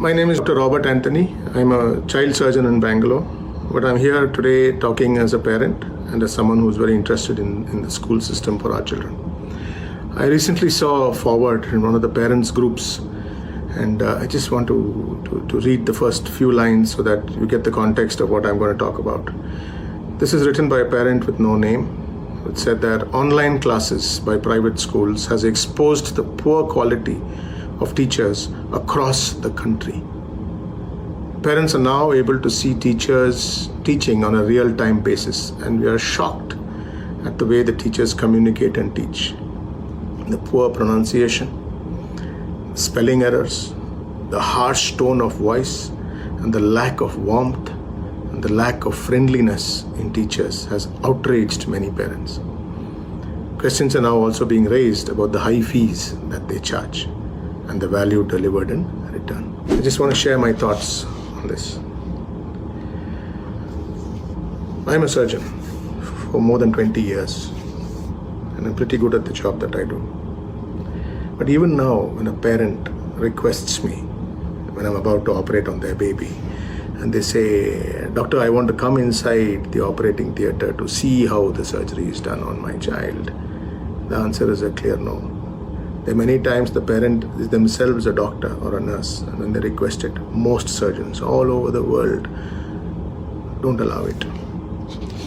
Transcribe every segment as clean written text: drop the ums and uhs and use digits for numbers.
My name is Dr. Robert Anthony. I'm a child surgeon in Bangalore, but I'm here today talking as a parent and as someone who's very interested in the school system for our children. I recently saw a forward in one of the parents' groups, and I just want to read the first few lines so that you get the context of what I'm going to talk about. This is written by a parent with no name. It said that online classes by private schools has exposed the poor quality of teachers across the country. Parents are now able to see teachers teaching on a real-time basis, and we are shocked at the way the teachers communicate and teach. The poor pronunciation, spelling errors, the harsh tone of voice, and the lack of warmth and the lack of friendliness in teachers has outraged many parents. Questions are now also being raised about the high fees that they charge and the value delivered in return. I just want to share my thoughts on this. I'm a surgeon for more than 20 years, and I'm pretty good at the job that I do. But even now, when a parent requests me, when I'm about to operate on their baby, and they say, "Doctor, I want to come inside the operating theater to see how the surgery is done on my child," the answer is a clear no. There are many times the parent is themselves a doctor or a nurse, and when they request it, most surgeons all over the world don't allow it.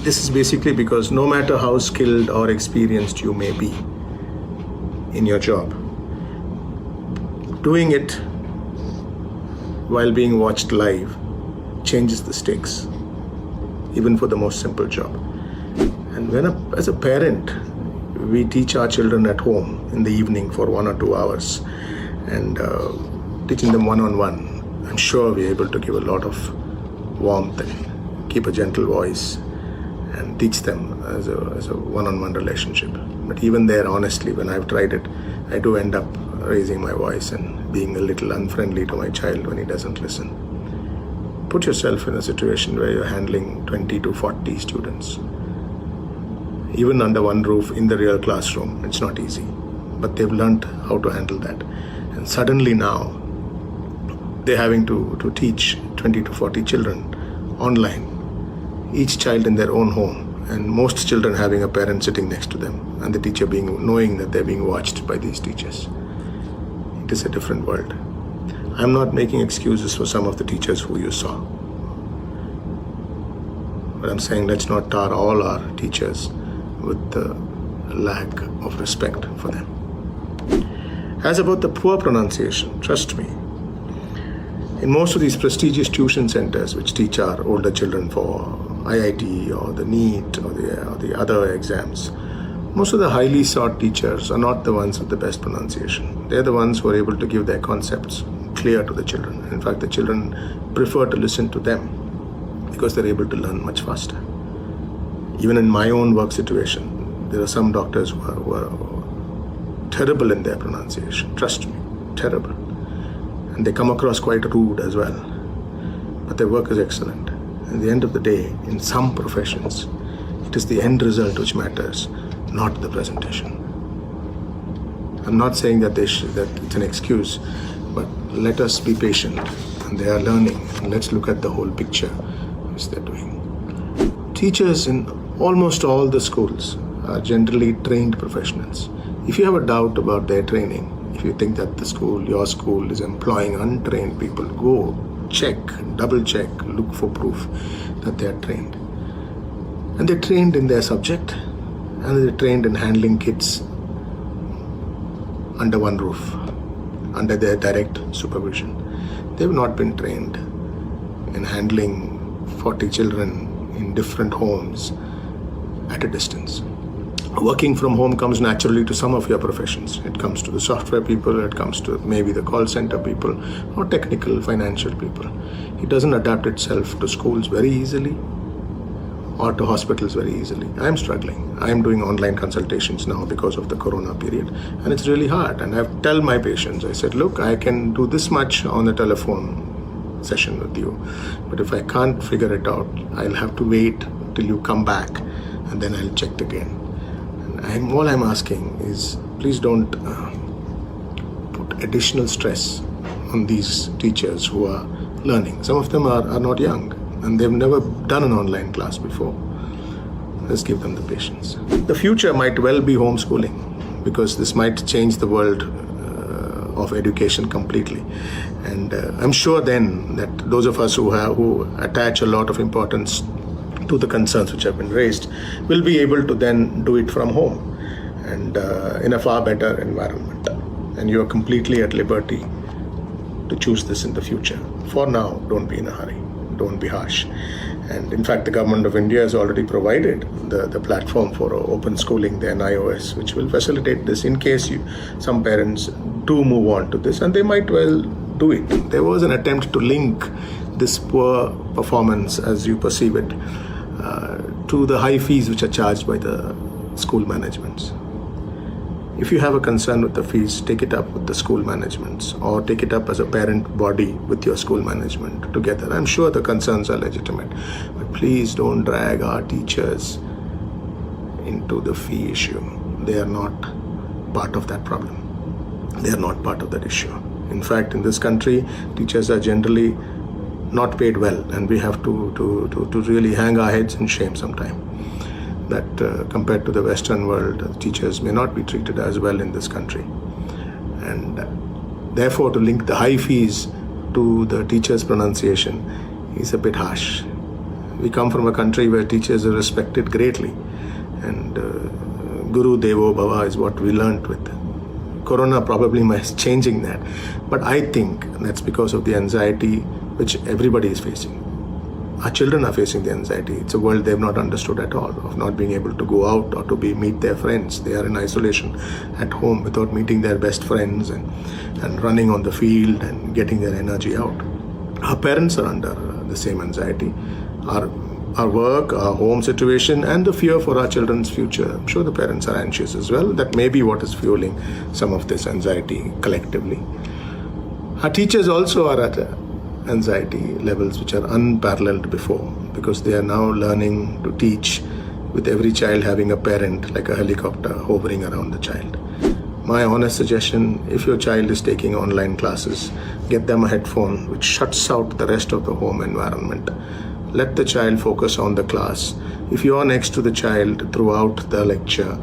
This is basically because no matter how skilled or experienced you may be in your job, doing it while being watched live changes the stakes, even for the most simple job. And as a parent, we teach our children at home in the evening for 1 or 2 hours, and teaching them one-on-one. I'm sure we're able to give a lot of warmth and keep a gentle voice and teach them as a one-on-one relationship. But even there, honestly, when I've tried it, I do end up raising my voice and being a little unfriendly to my child when he doesn't listen. Put yourself in a situation where you're handling 20 to 40 students. Even under one roof in the real classroom, it's not easy. But they've learned how to handle that. And suddenly now, they're having to teach 20 to 40 children online, each child in their own home, and most children having a parent sitting next to them, and the teacher knowing that they're being watched by these teachers. It is a different world. I'm not making excuses for some of the teachers who you saw. But I'm saying let's not tar all our teachers with the lack of respect for them. As about the poor pronunciation, trust me, in most of these prestigious tuition centers which teach our older children for IIT or the NEET or the other exams, most of the highly sought teachers are not the ones with the best pronunciation. They're the ones who are able to give their concepts clear to the children. In fact, the children prefer to listen to them because they're able to learn much faster. Even in my own work situation, there are some doctors who are terrible in their pronunciation. Trust me, terrible. And they come across quite rude as well. But their work is excellent. At the end of the day, in some professions, it is the end result which matters, not the presentation. I'm not saying that it's an excuse, but let us be patient. And they are learning. And let's look at the whole picture which they're doing. Teachers in almost all the schools are generally trained professionals. If you have a doubt about their training, if you think that your school is employing untrained people, go check, double check, look for proof that they are trained. And they're trained in their subject, and they're trained in handling kids under one roof, under their direct supervision. They've not been trained in handling 40 children in different homes at a distance. Working from home comes naturally to some of your professions. It comes to the software people, it comes to maybe the call center people, or technical, financial people. It doesn't adapt itself to schools very easily or to hospitals very easily. I'm struggling. I'm doing online consultations now because of the corona period, and it's really hard. And I tell my patients, I said, look, I can do this much on a telephone session with you, but if I can't figure it out, I'll have to wait till you come back, and then I'll check again. And all I'm asking is, please don't put additional stress on these teachers who are learning. Some of them are not young and they've never done an online class before. Let's give them the patience. The future might well be homeschooling, because this might change the world of education completely. And I'm sure then that those of us who attach a lot of importance to the concerns which have been raised will be able to then do it from home and in a far better environment. And you are completely at liberty to choose this in the future. For now, don't be in a hurry. Don't be harsh. And in fact, the government of India has already provided the platform for open schooling, the NIOS, which will facilitate this in case some parents do move on to this, and they might well do it. There was an attempt to link this poor performance, as you perceive it, to the high fees which are charged by the school managements. If you have a concern with the fees, take it up with the school managements, or take it up as a parent body with your school management together. I'm sure the concerns are legitimate, but please don't drag our teachers into the fee issue. They are not part of that problem. They are not part of that issue. In fact, in this country, teachers are generally not paid well, and we have to really hang our heads in shame sometime that compared to the Western world, teachers may not be treated as well in this country. And therefore, to link the high fees to the teacher's pronunciation is a bit harsh. We come from a country where teachers are respected greatly, and Guru Devo Bhava is what we learnt with. Corona probably is changing that, but I think that's because of the anxiety which everybody is facing. Our children are facing the anxiety. It's a world they've not understood at all, of not being able to go out or to meet their friends. They are in isolation at home without meeting their best friends and running on the field and getting their energy out. Our parents are under the same anxiety. Our work, our home situation, and the fear for our children's future. I'm sure the parents are anxious as well. That may be what is fueling some of this anxiety collectively. Our teachers also are at anxiety levels which are unparalleled before, because they are now learning to teach with every child having a parent like a helicopter hovering around the child. My honest suggestion, if your child is taking online classes, get them a headphone which shuts out the rest of the home environment. Let the child focus on the class. If you are next to the child throughout the lecture,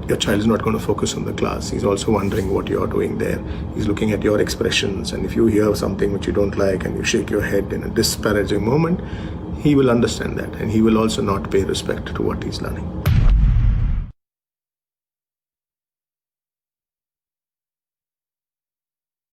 your child is not going to focus on the class. He's also wondering what you're doing there. He's looking at your expressions, and if you hear something which you don't like and you shake your head in a disparaging moment, he will understand that, and he will also not pay respect to what he's learning.